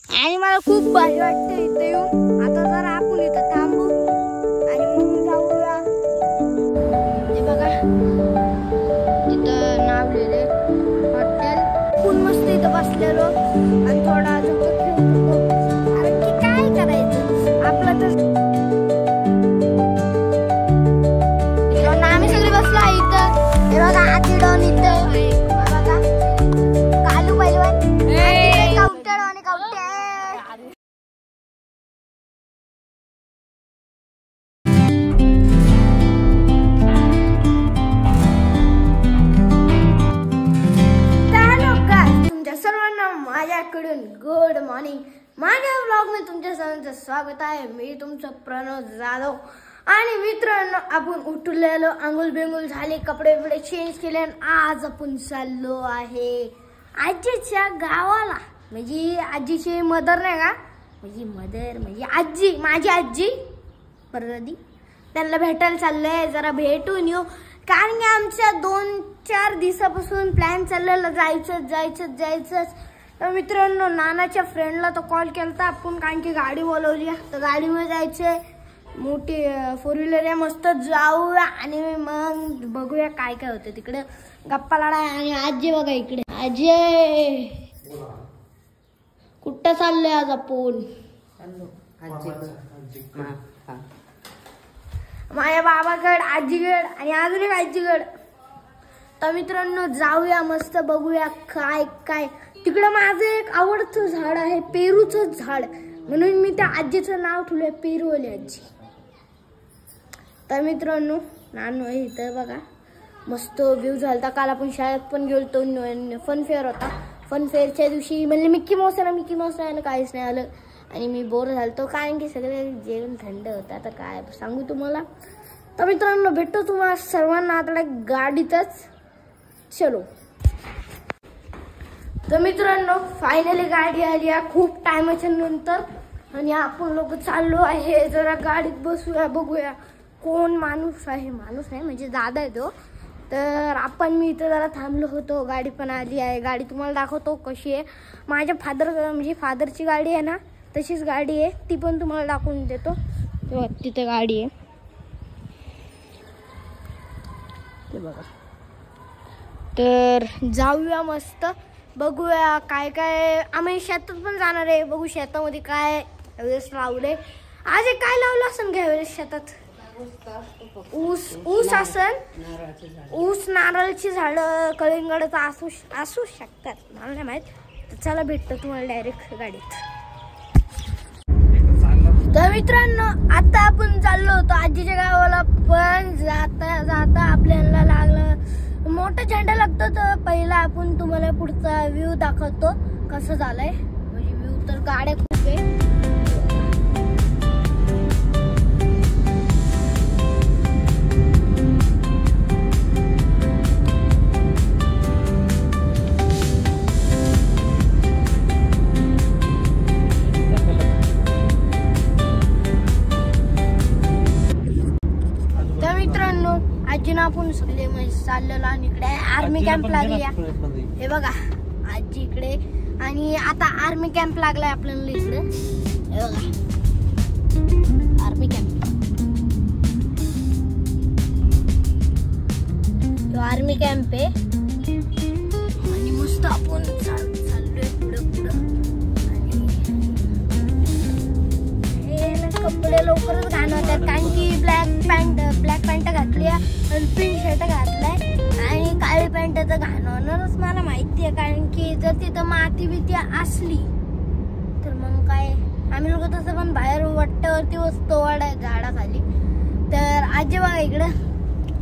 आणि मला खूप भारी वाटतं इथे येऊन. आता जरा आपण इथं थांबू आणि मग जाऊया. हे बघा तिथं नाव लिहिले हॉटेल. आपण मस्त इथं बसलेलो आणि थोडा अजून खेळतो, कारण की काय करायचं आपलं तर. आम्ही सगळे बसलो आहे इथं. हे बघा आजी डॉन इथं बघा, कालू पैलवान कवटळ आणि कवटे. तुमच्या सर्वांना माझ्याकडून गुड मॉर्निंग. माझ्या व्लॉग मध्ये तुमच्या सर्वांचं स्वागत आहे. मी तुमचं प्रणव जाधव. आणि मित्रांनो, आपण उठलेलो, आंघोळ बिंगुल झाले, कपडे बिपडे चेंज केले आणि आज आपण चाललो आहे आजीच्या गावाला. म्हणजे आजीची मदर नाही का, म्हणजे मदर म्हणजे आजी, माझी आजी परदादी, त्यांना भेटायला चाललंय. जरा भेटून येऊ, कारण की आमच्या 2-4 दिवसापासून प्लॅन चाललेला जायचंच. तर मित्रांनो, नानाच्या फ्रेंडला तो कॉल केलता आपण, कारण की गाडी बोलवली. तर गाडीमध्ये जायचंय, मोठी 4 व्हीलर आहे. मस्त जाऊया आणि मग बघूया काय काय होतं तिकडे. गप्पा लढा. आणि आजी बघा इकडे. आजी कुठं चाललंय आज आपण? माझ्या बाबाकड, आजीकड आणि अजून एक आजीकड. तर मित्रांनो, जाऊया, मस्त बघूया काय काय. तिकडं माझं एक आवडतं झाड आहे, पेरूचं झाड, म्हणून मी त्या आजीचं नाव ठेवलंय पेरूवाली आजी. तर मित्रांनो, नानू इथं बघा, मस्त व्ह्यू झालता. काल आपण शाळेत पण गेलतो, फनफेअर होता. फनफेअरच्या दिवशी म्हणले मिक्की माऊस आहे, काहीच नाही आलं आणि मी बोर झालतो, कारण की सगळे जेवण थंड होतं. तर काय सांगू तुम्हाला. तर मित्रांनो, भेटतो तुम्हाला सर्वांना आता गाडीतच. चलो. तर मित्रांनो, फायनली गाडी आली आहे खूप टायमाच्या नंतर आणि आपण लोक चाललो आहे. जरा गाडीत बसूया, बघूया कोण माणूस आहे. माणूस नाही म्हणजे दादा आहे तो. तर आपण मी इथं जरा थांबलो होतो. गाडी पण आली आहे. गाडी तुम्हाला दाखवतो कशी आहे. माझ्या फादरची गाडी आहे ना, तशीच गाडी आहे, ती पण तुम्हाला दाखवून देतो. तिथे गाडी आहे ते बघा. तर जाऊया, मस्त बघूया काय काय. आम्ही शेतात पण जाणार आहे, बघू शेतामध्ये काय लावले. आज काय लावलं असं घ्यावेळेस शेतात? ऊस असन, ऊस, नारळची झाडं, कलिंगडाचं असू शकतात, मला नाही माहित. चला, भेटतो तुम्हाला डायरेक्ट गाडीत. तर मित्रांनो, आता आपण चाललो होतो आजीच्या गावाला, पण जाता आपल्याला लागलं मोठा झेंडा लागतो. तर पहिला आपण तुम्हाला पुढचा व्ह्यू दाखवतो कसं झालंय. म्हणजे व्ह्यू तर गाड्या खूप आहे. आजीनं आपण सगळे चाललेलो आणि इकडे आर्मी कॅम्प लागली. हे बघा आजी इकडे, आणि आता आर्मी कॅम्प लागलाय आपल्याला इकडे. हे बघा आर्मी कॅम्प, तो आर्मी कॅम्प आहे. आणि मस्त आपण चाललोय पुढे. आणि कपडे लवकरच घाण होतात, कारण की ब्लॅक पॅन्ट घातली आणि पिंक शर्ट घातलाय आणि काळी पॅन्ट तर घाण होणारच, मला माहिती आहे. कारण की जर तिथं माती बिती असली तर मग काय, आम्ही लोक तसं पण बाहेर वाट्यावरती वस्तू वाढाय झाडाखाली. तर आजी बघा इकडं.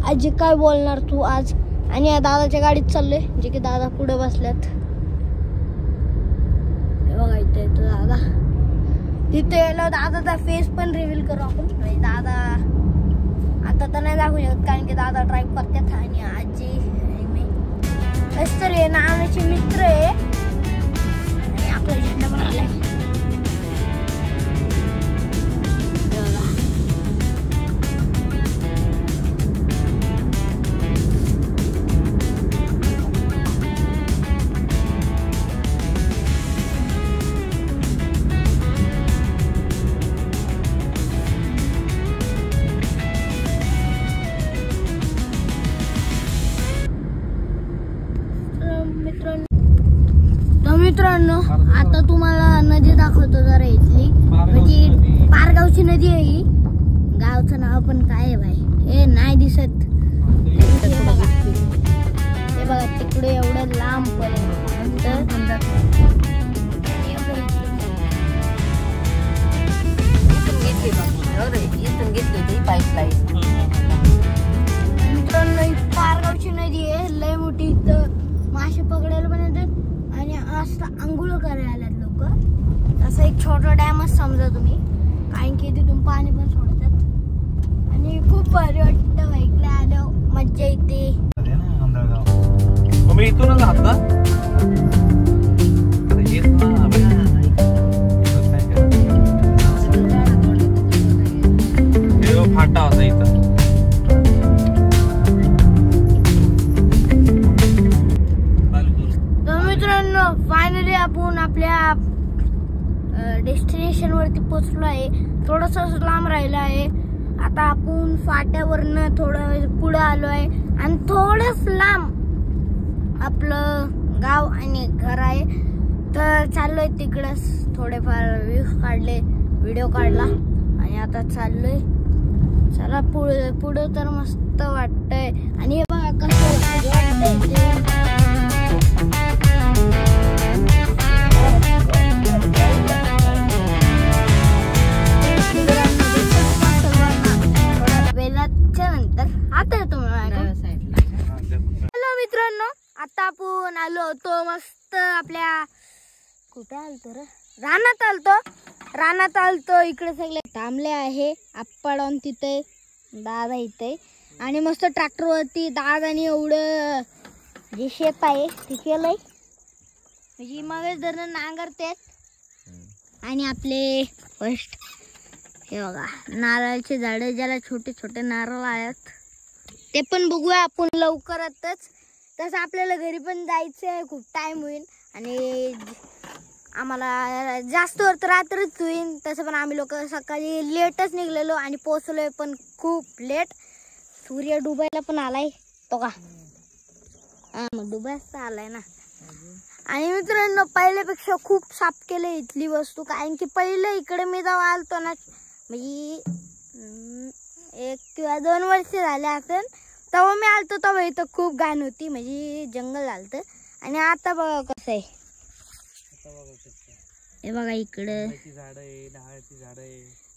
आजी काय बोलणार तू आज? आणि या दादाच्या गाडीत चाललोय, जे की दादा पुढे बसल्यात. बघा इथे येतो दादा. तिथे यायला दादाचा फेस पण रिव्हील करू आपण. दादा आता तर नाही दाखवू शकत, कारण की दादा ड्राईव्ह करतात आणि आजी आणि मी तर हे नानाचे मित्र आहे. आणि आपला झेंडा पण आलाय. नदी दाखवतो जरा इथली, म्हणजे पारगावची नदी आहे ही. गावचं नाव पण काय आहे भाई हे नाही दिसत. हे बघा तिकडे एवढं लांब पर्यंत पारगावची नदी आहे, लय मोठी. इथं मासे पकडायला पण येतात आणि असं आंघोळ करायला आल्यात लोक. असं एक छोटा डॅमच समजा तुम्ही, कारण की तिथून पाणी पण सोडतात आणि खूप भारी वाटतं. बाईकला आलं मज्जा येते. इथूनच आहात ना? फाटा होता इथं. तर मित्रांनो फायनली आपण आपल्या डेस्टिनेशन वरती पोहोचलो आहे. थोडस लांब राहिलं आहे. आता आपण फाट्यावरनं थोडं पुढे आलो आहे आणि थोडंच लांब आपलं गाव आणि घर आहे. तर चाललोय तिकडच, थोडेफार व्ह्यूज काढले, व्हिडिओ काढला आणि आता चाललोय. चला पुढे तर मस्त वाटतंय. आणि हे बघा कसं वाटतंय. नंतर आता येतो. हॅलो मित्रांनो, आता आपण आलो होतो मस्त आपल्या कुठे आलतो रे, रानात आलतो. इकडे सगळे थांबले आहे. आप्पाडॉन तिथे, दादा इथे आणि मस्त ट्रॅक्टर वरती दादानी एवढं जे शेत आहे ते केलंय, म्हणजे मग जर नांगरतेत. आणि आपले फर्स्ट हे बघा नारळाचे झाड, ज्याला छोटे छोटे नारळ आहेत ते पण बघूया आपण लवकरातच. तसं आपल्याला घरी पण जायचं आहे, खूप टाइम होईल आणि आम्हाला जास्त तर रात्रच होईल. तसं पण आम्ही लोक सकाळी लेटच निघलेलो आणि पोहोचलोय पण खूप लेट. सूर्य डुबायला पण आलाय तो का, मग डुबायच आलाय ना. आणि मित्रांनो पहिल्यापेक्षा खूप साफ केले इथली वस्तू, कारण की पहिले इकडे मी जेव्हा आलतो ना, म्हणजे 1 किंवा 2 वर्ष झाले असेल, तेव्हा मी आलतो तेव्हा इथं खूप घाण होती, म्हणजे जंगल झालतं. आणि आता बघा कसं आहे. हे बघा इकडं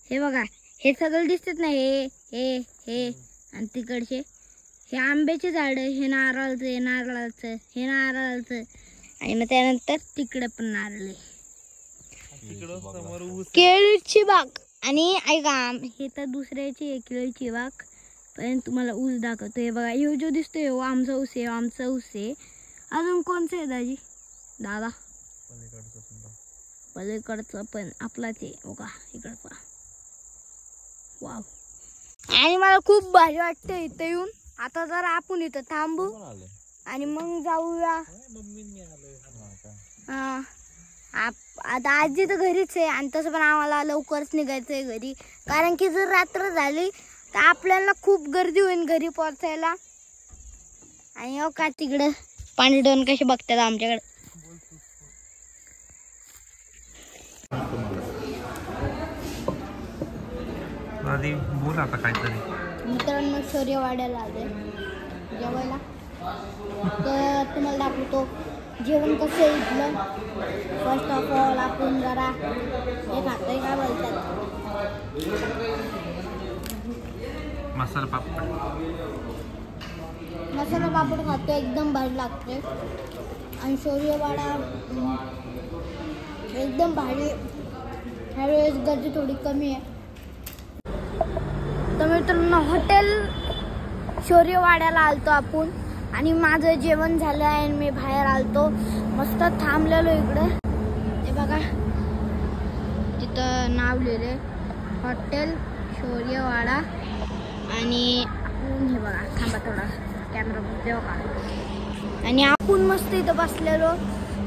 हे बघा, हे सगळं दिसत नाही. हे हे आणि तिकडचे हे आंब्याचे झाड, हे नारळाचं, हे नारळाचं, हे नारळाचं. आणि मग त्यानंतर तिकडे पण नारळ, केळीची बाग. आणि ऐका, हे तर दुसऱ्याची आहे केळीची बाग, पण तुम्हाला ऊस दाखवतो. हे बघा, हे जो दिसतोय हो आमचा ऊस आहे, आमचा ऊस आहे. अजून कोणचं आहे दाजी, दादा? पलीकडचं पण आपलाच आहे बघा, इकडचा. वाव. आणि मला खूप भारी वाटतं इथं येऊन. आता जरा आपण इथं थांबू आणि मग जाऊया. आता आजी तर घरीच आहे आणि तसं पण आम्हाला लवकरच निघायचं आहे घरी, कारण की जर रात्र झाली तर आपल्याला खूप गर्दी होईल घरी पोहोचायला. आणि हो का तिकडं पाणी डोन कसे बघतात आमच्याकडे. बोल आता काहीतरी. मित्रांनो शौर्यवाड्याला आले जेवायला, तर तुम्हाला दाखवतो जेवण कसं आहे इथलं. फर्स्ट ऑफ ऑल आपण जरा हे खातोय, काय बोलतात, मसाला पापड. मसाला पापड खातो, एकदम भारी लागते. आणि शौर्यवाडा एकदम भारी. ह्यावेळेस गर्दी थोडी कमी आहे. तर मित्रांनो हॉटेल शौर्यवाड्याला आलतो आपण आणि माझं जेवण झालं आहे आणि मी बाहेर आलतो, मस्त थांबलेलो इकडं. हे बघा तिथं नाव लिहिले हॉटेल शौर्यवाडा. आणि हे बघा, थांबा थोडा कॅमेरा देऊ का. आणि आपण मस्त इथं बसलेलो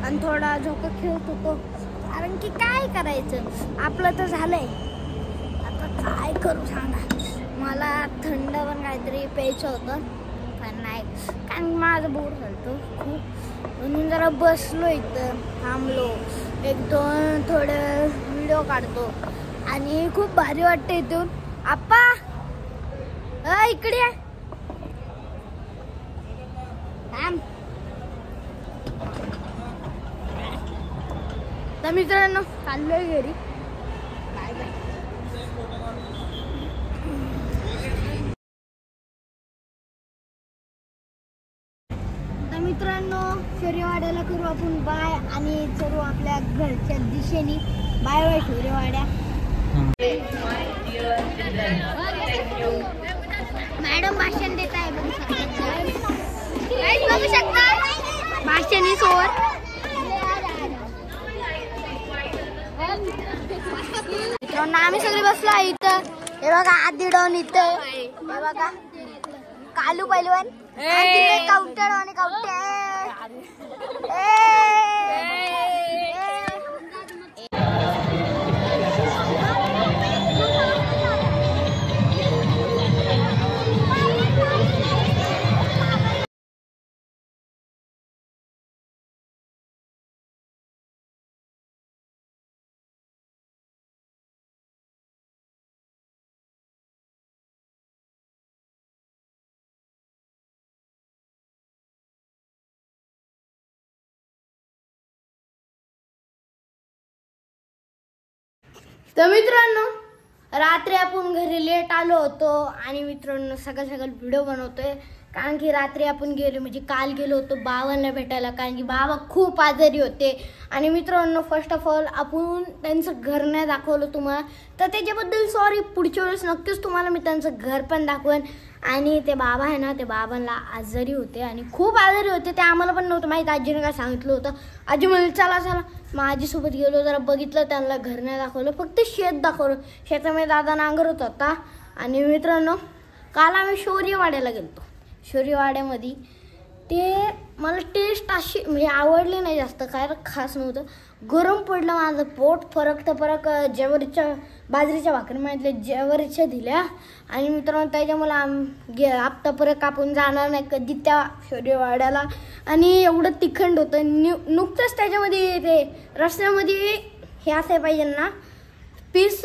आणि थोडा झोका खेळत होतो, कारण की काय करायचं, आपलं तर झालंय, आता काय करू सांगा. मला थंड पण काहीतरी प्यायचं होतं पण नाही, कारण माझं बोर झालं खूप, म्हणून जरा बसलो इथं थांबलो. एक दोन थोडे व्हिडिओ काढतो आणि खूप भारी वाटतं इथून. आप्पा इकडे आहे. तर मित्रांनो चाललोय घरी. Bye bye. तर मित्रांनो शौर्यवाड्याला करू आपण बाय आणि चलू आपल्या घरच्या दिशेने. Bye bye शौर्यवाड्या. मॅडम भाषण देत आहे बघू शकता. भाषण इज ओव्हर. मित्रांनो आम्ही सगळे बसलो आहे इथं. हे बघा आधी डाऊन इथं. हे बघा कालू पैलवान काउंटर आणि काउंटर. तर मित्रांनो रात्री आपण घरी लेट आलो होतो आणि मित्रांनो सकाळ व्हिडिओ बनवतोय. कारण की रात्री आपण गेलो म्हणजे काल गेलो होतो बाबांना भेटायला. कारण की बाबा खूप आजारी होते. आणि मित्रांनो फर्स्ट ऑफ ऑल आपण त्यांचं घर नाही दाखवलं तुम्हाला, तर त्याच्याबद्दल सॉरी. पुढच्या वेळेस नक्कीच तुम्हाला मी त्यांचं घर पण दाखवेन. आणि ते बाबा आहे ना, ते बाबांना आजारी होते आणि खूप आजारी होते. ते आम्हाला पण नव्हतं माहीत. आजीने काय सांगितलं होतं. आजी म्हणली चला चला. मग आजीसोबत गेलो, जरा बघितलं, त्यांना घर नाही दाखवलं, फक्त शेत दाखवलं. शेतामध्ये दादा नांगरत होता. आणि मित्रांनो काल आम्ही शौर्यवाड्याला गेलो. शौर्यवाड्यामध्ये ते मला टेस्ट अशी म्हणजे आवडली नाही जास्त, काय खास नव्हतं. गरम पडलं माझं पोट. फरक ज्वारीच्या बाजरीच्या भाकरी माहितल्या ज्वारीच्या दिल्या. आणि मित्रांनो त्याच्यामुळे आत्ता परत कापून जाणार नाही कधी त्या शौर्यवाड्याला. आणि एवढं तिखंड होतं. नुकतंच त्याच्यामध्ये ते रस्त्यामध्ये हे असं पाहिजे ना, पीस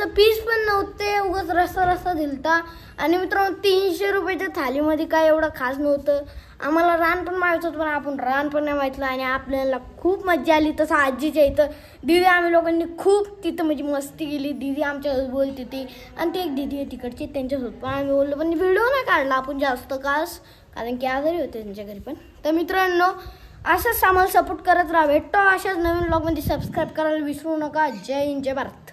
पण नव्हते, उगाच रस्सा दिलता. आणि मित्रांनो 300 रुपयाच्या थालीमध्ये काय एवढं खास नव्हतं. आम्हाला रान पण माहित होतं पण आपण रान पण नाही माहितलं. आणि आपल्याला खूप मजा आली. तसं आजीच्या इथं दीदी आम्ही लोकांनी खूप तिथं म्हणजे मस्ती केली. दीदी आमच्यासोबत बोलत होती आणि ती एक दीदी आहे तिकडची, त्यांच्यासोबत पण आम्ही बोललो. पण व्हिडिओ नाही काढला आपण जास्त खास, कारण की आजारी होते त्यांच्या घरी पण. तर मित्रांनो असंच आम्हाला सपोर्ट करत राहा. भेटतो अशाच नवीन ब्लॉगमध्ये. सबस्क्राईब करायला विसरू नका. जय हिंद जय भारत.